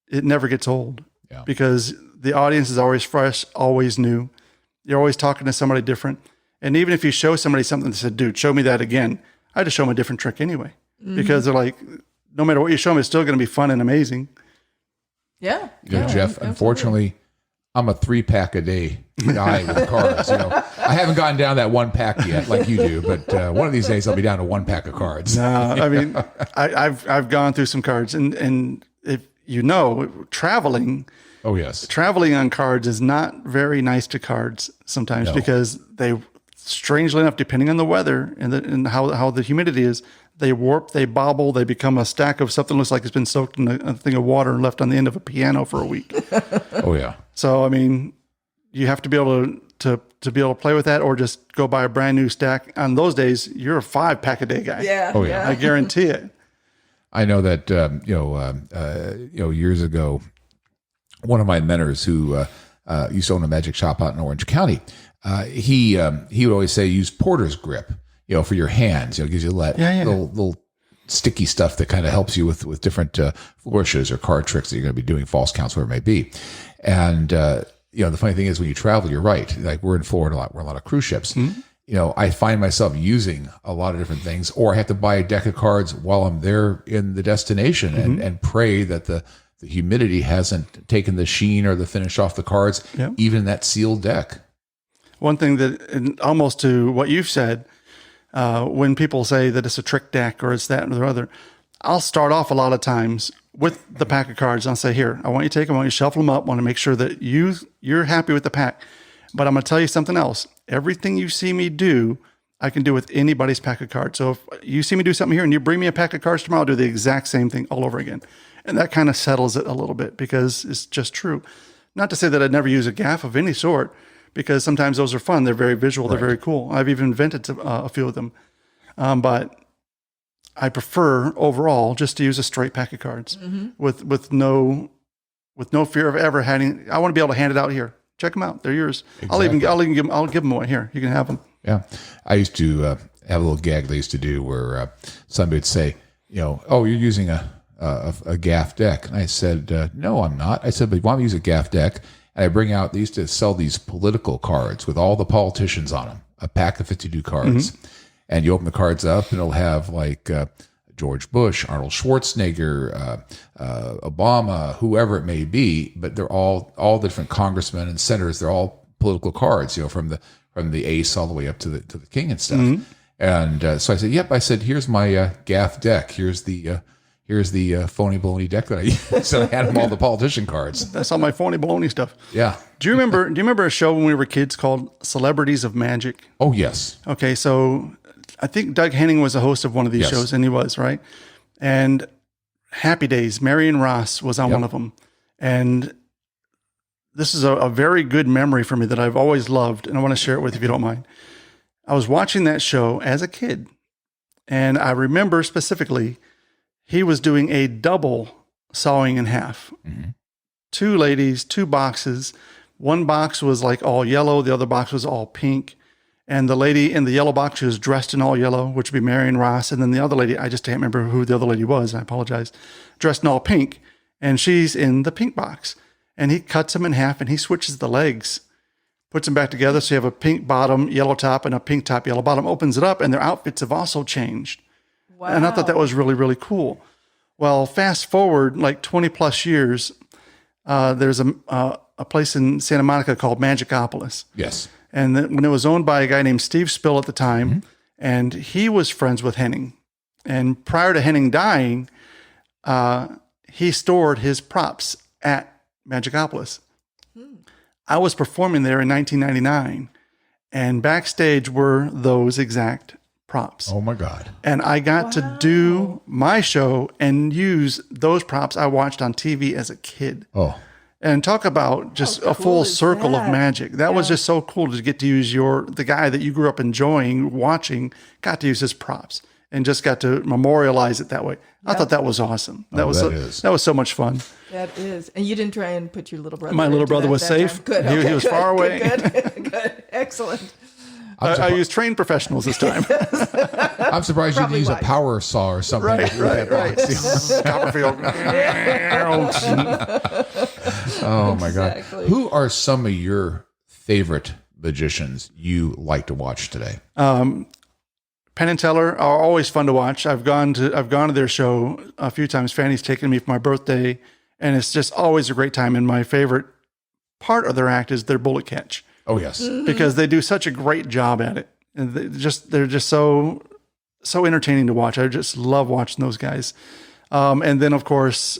it never gets old because the audience is always fresh, always new. You're always talking to somebody different. And even if you show somebody something that said, dude, show me that again, I just show them a different trick anyway. Mm-hmm. Because they're like, no matter what you show them, it's still going to be fun and amazing. Yeah. Jeff, absolutely. Unfortunately, I'm a 3-pack a day guy with cards. I haven't gotten down that 1 pack yet, like you do, but one of these days I'll be down to 1 pack of cards. No, I mean, I've gone through some cards, and if traveling. Oh yes, traveling on cards is not very nice to cards sometimes because strangely enough, depending on the weather and how the humidity is, they warp, they bobble, they become a stack of something that looks like it's been soaked in a thing of water and left on the end of a piano for a week. Oh yeah. So I mean, you have to be able to be able to play with that, or just go buy a brand new stack. On those days, you're a 5-pack a day guy. Yeah. Oh, yeah. I guarantee it. I know that years ago, one of my mentors who used to own a magic shop out in Orange County, he would always say use porter's grip, for your hands. It gives you little sticky stuff that kind of helps you with different flourishes or card tricks that you're going to be doing, false counts, whatever it may be. And the funny thing is, when you travel, you're right. Like, we're in Florida a lot. We're on a lot of cruise ships. I find myself using a lot of different things, or I have to buy a deck of cards while I'm there in the destination and pray that the humidity hasn't taken the sheen or the finish off the cards, even in that sealed deck. One thing that, and almost to what you've said, when people say that it's a trick deck or it's that or the other, I'll start off a lot of times with the pack of cards. I'll say, here, I want you to take them, I want you to shuffle them up, I want to make sure that you're happy with the pack. But I'm going to tell you something else. Everything you see me do, I can do with anybody's pack of cards. So if you see me do something here and you bring me a pack of cards tomorrow, I'll do the exact same thing all over again. And that kind of settles it a little bit, because it's just true. Not to say that I'd never use a gaff of any sort, because sometimes those are fun. They're very visual. They're very cool. I've even invented a few of them. But I prefer overall just to use a straight pack of cards with no fear of ever having. I want to be able to hand it out here. Check them out. They're yours. Exactly. I'll give them away. Here, you can have them. Yeah. I used to have a little gag they used to do where somebody would say, oh, you're using a gaff deck. And I said, no, I'm not. I said, but you want me to use a gaff deck? And I bring out, they used to sell these political cards with all the politicians on them, a pack of 52 cards. And you open the cards up and it'll have like George Bush, Arnold Schwarzenegger, Obama, whoever it may be, but they're all the different congressmen and senators. They're all political cards, from the ace all the way up to the king and stuff. And so I said, yep. I said, here's my gaff deck. Here's the phony baloney deck that I use. So I had them all the politician cards. That's all my phony baloney stuff. Yeah. Do you remember a show when we were kids called Celebrities of Magic? Oh yes. Okay, so I think Doug Henning was a host of one of these shows, and he was, right? And Happy Days, Marion Ross was on one of them. And this is a very good memory for me that I've always loved, and I want to share it with you if you don't mind. I was watching that show as a kid, and I remember specifically he was doing a double sawing in half. 2 ladies, 2 boxes. One box was like all yellow, the other box was all pink. And the lady in the yellow box, she was dressed in all yellow, which would be Marion Ross. And then the other lady, I just can't remember who the other lady was, I apologize, dressed in all pink. And she's in the pink box. And he cuts them in half and he switches the legs, puts them back together. So you have a pink bottom, yellow top, and a pink top, yellow bottom, opens it up, and their outfits have also changed. Wow. And I thought that was really, really cool. Well, fast forward like 20 plus years, there's a place in Santa Monica called Magicopolis. Yes. And when it was owned by a guy named Steve Spill at the time, and he was friends with Henning. And prior to Henning dying, he stored his props at Magicopolis. I was performing there in 1999, and backstage were those exact props. Oh my God. And I got to do my show and use those props I watched on TV as a kid. Oh. And talk about just a full circle of magic. That was just so cool to get to use the guy that you grew up enjoying, watching, got to use his props and just got to memorialize it that way. I thought that was awesome. That was so much fun. That is. And you didn't try and put your little brother. My little brother was safe. Good. He was far away. Good. Excellent. I used trained professionals this time. I'm surprised you didn't use a power saw or something. Right. Copperfield. Oh my God. Who are some of your favorite magicians you like to watch today? Penn and Teller are always fun to watch. I've gone to their show a few times. Fanny's taken me for my birthday, and it's just always a great time. And my favorite part of their act is their bullet catch. Oh yes, because they do such a great job at it, and they're just so entertaining to watch. I just love watching those guys. And then of course,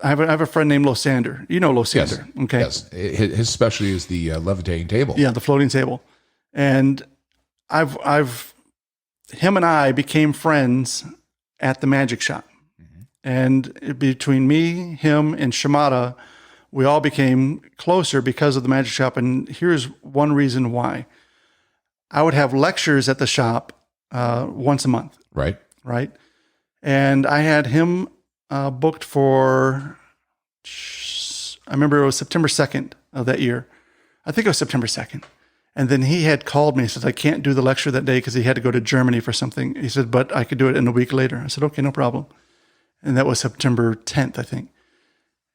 I have a friend named Losander. You know Losander, okay? Yes. His specialty is the levitating table. Yeah, the floating table. And him and I became friends at the magic shop. And between me, him, and Shimada, we all became closer because of the magic shop. And here's one reason why. I would have lectures at the shop once a month. Right. Right. And I had him booked for, I remember it was September 2nd of that year. I think it was September 2nd. And then he had called me and said, I can't do the lecture that day because he had to go to Germany for something. He said, but I could do it in a week later. I said, okay, no problem. And that was September 10th, I think.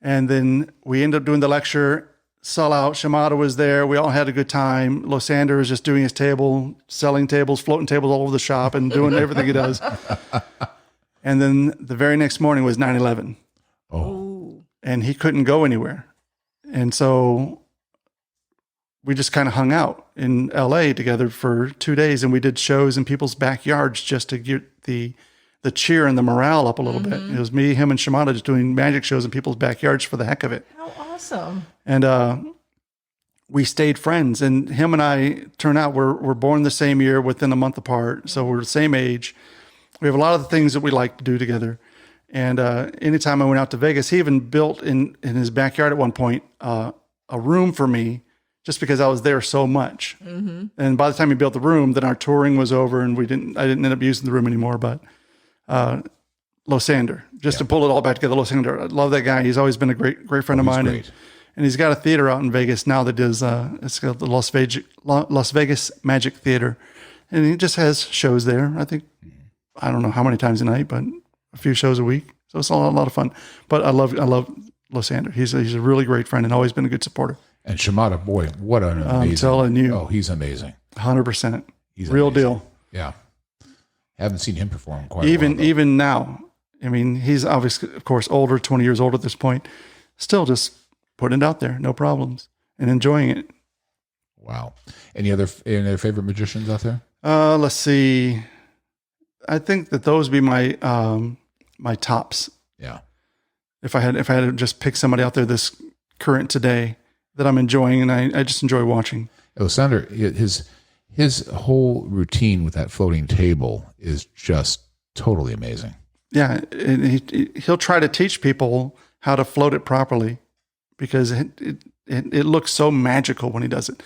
And then we ended up doing the lecture, sell out. Shimada was there. We all had a good time. Losander was just doing his table, selling tables, floating tables all over the shop and doing everything he does. And then the very next morning was 9/11. Oh. And he couldn't go anywhere. And so we just kind of hung out in LA together for 2 days, and we did shows in people's backyards just to get the cheer and the morale up a little bit. It was me, him, and Shimada just doing magic shows in people's backyards for the heck of it. How awesome. And we stayed friends, and him and I turn out we're born the same year within a month apart. So we're the same age. We have a lot of the things that we like to do together. And anytime I went out to Vegas, he even built in his backyard at one point a room for me just because I was there so much. And by the time he built the room, then our touring was over and I didn't end up using the room anymore. But Losander, just to pull it all back together, Losander, I love that guy. He's always been a great friend of mine. Great. And he's got a theater out in Vegas now that does, it's called the Las Vegas Magic Theater. And he just has shows there. I don't know how many times a night, but a few shows a week. So it's a lot of fun. But I love Losander. He's a really great friend and always been a good supporter. And Shimada, boy, what an amazing. I'm telling you. Oh, he's amazing. 100%. He's real amazing. deal. Yeah. Haven't seen him perform quite a while. Even now. I mean, he's obviously, of course, older, 20 years old at this point. Still just putting it out there, no problems, and enjoying it. Wow. Any other favorite magicians out there? Let's see. I think that those would be my my tops. Yeah. If I had to just pick somebody out there this current today that I'm enjoying and I just enjoy watching. Sander, his whole routine with that floating table is just totally amazing. Yeah, he'll try to teach people how to float it properly because it looks so magical when he does it.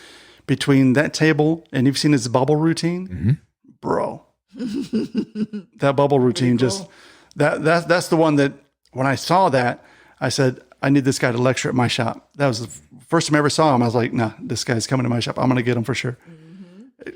Between that table and you've seen his bubble routine, bro. That bubble routine cool. that's the one that when I saw that, I said, I need this guy to lecture at my shop. That was the first time I ever saw him. I was like, nah, this guy's coming to my shop. I'm going to get him for sure.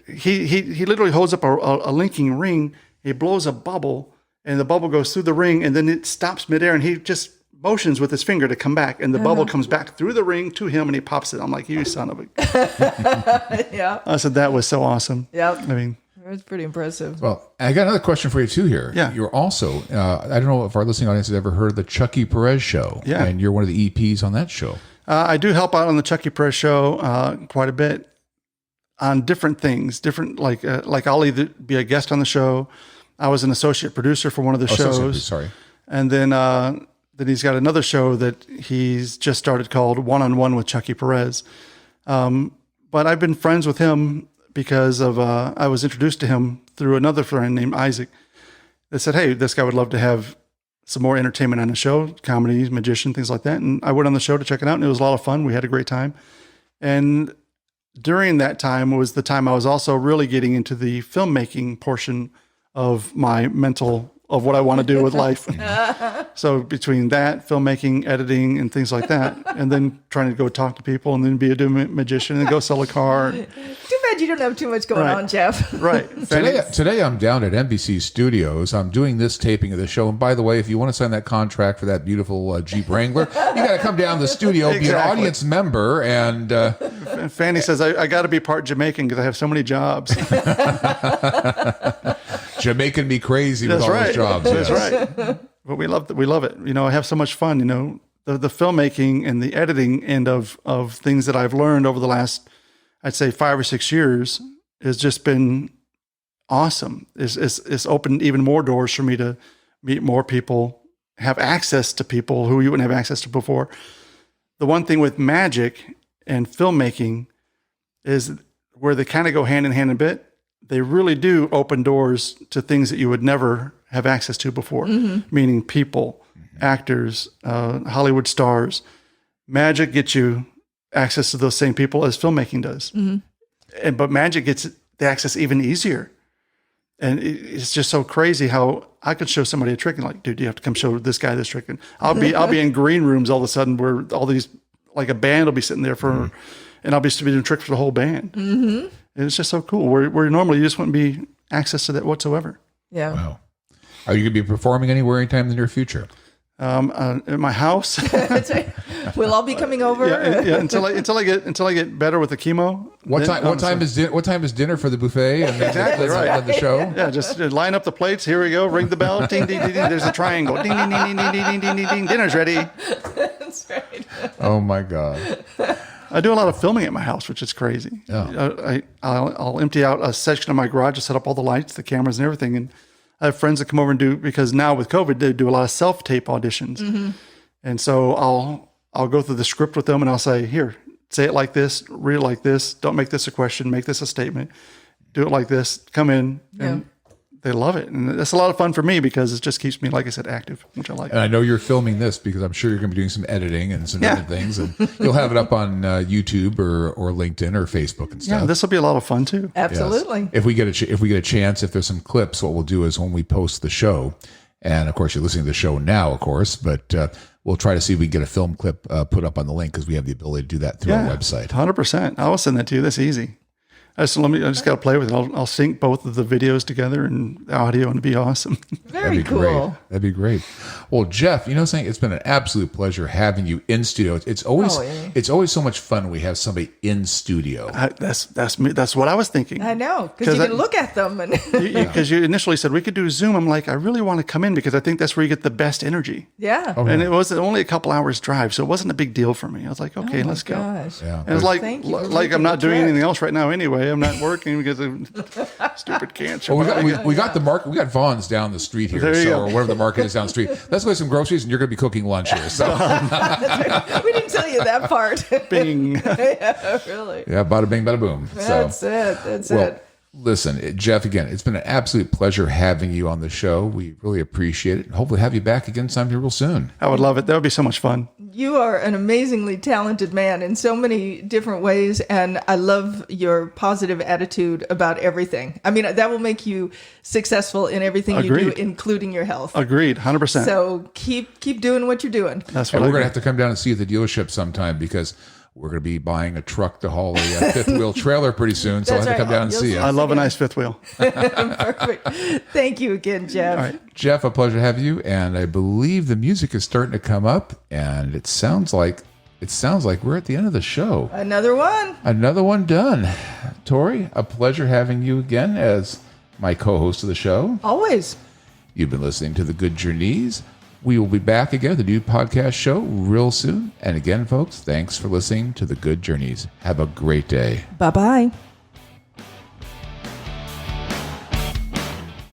He literally holds up a linking ring. He blows a bubble and the bubble goes through the ring and then it stops midair and he just motions with his finger to come back and the bubble comes back through the ring to him and he pops it. I'm like, you son of a... Yeah. I said, that was so awesome. Yep. I mean... That's pretty impressive. Well, I got another question for you too here. Yeah. You're also, I don't know if our listening audience has ever heard of the Chucky Perez show. Yeah. And you're one of the EPs on that show. I do help out on the Chucky Perez show quite a bit on different things, like I'll either be a guest on the show. I was an associate producer for one of the shows. Sorry. And then he's got another show that he's just started called One-on-One with Chucky Perez. But I've been friends with him because of I was introduced to him through another friend named Isaac that said, hey, this guy would love to have some more entertainment on the show, comedy, magician, things like that. And I went on the show to check it out, and it was a lot of fun. We had a great time. And during that time was the time I was also really getting into the filmmaking portion of my mental of what I want to do with life. So between that, filmmaking, editing, and things like that, and then trying to go talk to people and then be a magician and go sell a car. Too bad you don't have too much going on, Jeff. Right. Today I'm down at NBC Studios. I'm doing this taping of the show. And by the way, if you want to sign that contract for that beautiful Jeep Wrangler, you got to come down to the studio, be an audience member. And Fanny says, I got to be part Jamaican because I have so many jobs. Jamaican me crazy with all those jobs. That's right. But we love it. You know, I have so much fun. You know, the filmmaking and the editing end of things that I've learned over the last, I'd say 5 or 6 years has just been awesome. It's opened even more doors for me to meet more people have access to people who you wouldn't have access to before. The one thing with magic and filmmaking is where they kind of go hand in hand a bit. They really do open doors to things that you would never have access to before, meaning people, actors, Hollywood stars. Magic gets you access to those same people as filmmaking does. But magic gets the access even easier. And it's just so crazy how I could show somebody a trick and like, dude, you have to come show this guy this trick. And I'll be in green rooms all of a sudden where all these, like a band will be sitting there for, and I'll be doing tricks for the whole band. And it's just so cool. Where normally you just wouldn't be access to that whatsoever. Yeah. Wow. Are you going to be performing anywhere anytime in the near future? At my house. That's right. We'll all be coming over. Yeah, until I get better with the chemo. What time is dinner for the buffet and Exactly right. And the show? Yeah, just line up the plates. Here we go. Ring the bell. Ding, ding, ding, ding. There's a triangle. Ding, ding, ding, ding, ding, ding, ding, ding, ding. Dinner's ready. That's right. Oh my God. I do a lot of filming at my house, which is crazy. Oh. I'll empty out a section of my garage to set up all the lights, the cameras, and everything. And I have friends that come over and do, because now with COVID, they do a lot of self-tape auditions. And so I'll go through the script with them and I'll say, here, say it like this, read it like this. Don't make this a question. Make this a statement. Do it like this. Come in. And they love it. And that's a lot of fun for me because it just keeps me, like I said, active, which I like. And I know you're filming this because I'm sure you're going to be doing some editing and some other things. And you'll have it up on YouTube or LinkedIn or Facebook and stuff. Yeah, this will be a lot of fun too. Absolutely. Yes. If we get a chance, if there's some clips, what we'll do is when we post the show, and of course you're listening to the show now, of course, but we'll try to see if we can get a film clip put up on the link because we have the ability to do that through our website. 100%. I will send that to you. That's easy. I just got to play with it. I'll sync both of the videos together and the audio, and it'd be awesome. Very cool. Great. That'd be great. Well, Jeff, saying it's been an absolute pleasure having you in studio. It's always so much fun when we have somebody in studio. That's me. That's what I was thinking. I know, because you can look at them. Because you initially said we could do Zoom. I'm like, I really want to come in because I think that's where you get the best energy. Yeah. Okay. And it was only a couple hours drive, so it wasn't a big deal for me. I was like, okay, let's go. Gosh. Yeah. And it's like I'm not doing anything else right now anyway. I'm not working because of stupid cancer. Well, we got the market. We got Vaughn's down the street here, or whatever the market is down the street. Let's go get some groceries, and you're going to be cooking lunch here. So We didn't tell you that part. Bing. Yeah, really. yeah, bada bing, bada boom. That's it. That's it. Listen, Jeff, again, it's been an absolute pleasure having you on the show. We really appreciate it. Hopefully have you back again sometime real soon. I would love it. That would be so much fun. You are an amazingly talented man in so many different ways, and I love your positive attitude about everything. I mean, that will make you successful in everything you do, including your health. Agreed, 100%. So keep doing what you're doing. That's what we're going to have to come down and see you at the delership sometime because we're going to be buying a truck to haul a fifth wheel trailer pretty soon. So I'll have to come down and see you. I love a nice fifth wheel. Perfect. Thank you again, Jeff. All right. Jeff, a pleasure to have you. And I believe the music is starting to come up, and it sounds like we're at the end of the show. Another one done. Tori, a pleasure having you again as my co-host of the show. Always. You've been listening to The Good Journeys. We will be back again with a new podcast show real soon. And again, folks, thanks for listening to The Good Journeys. Have a great day. Bye-bye.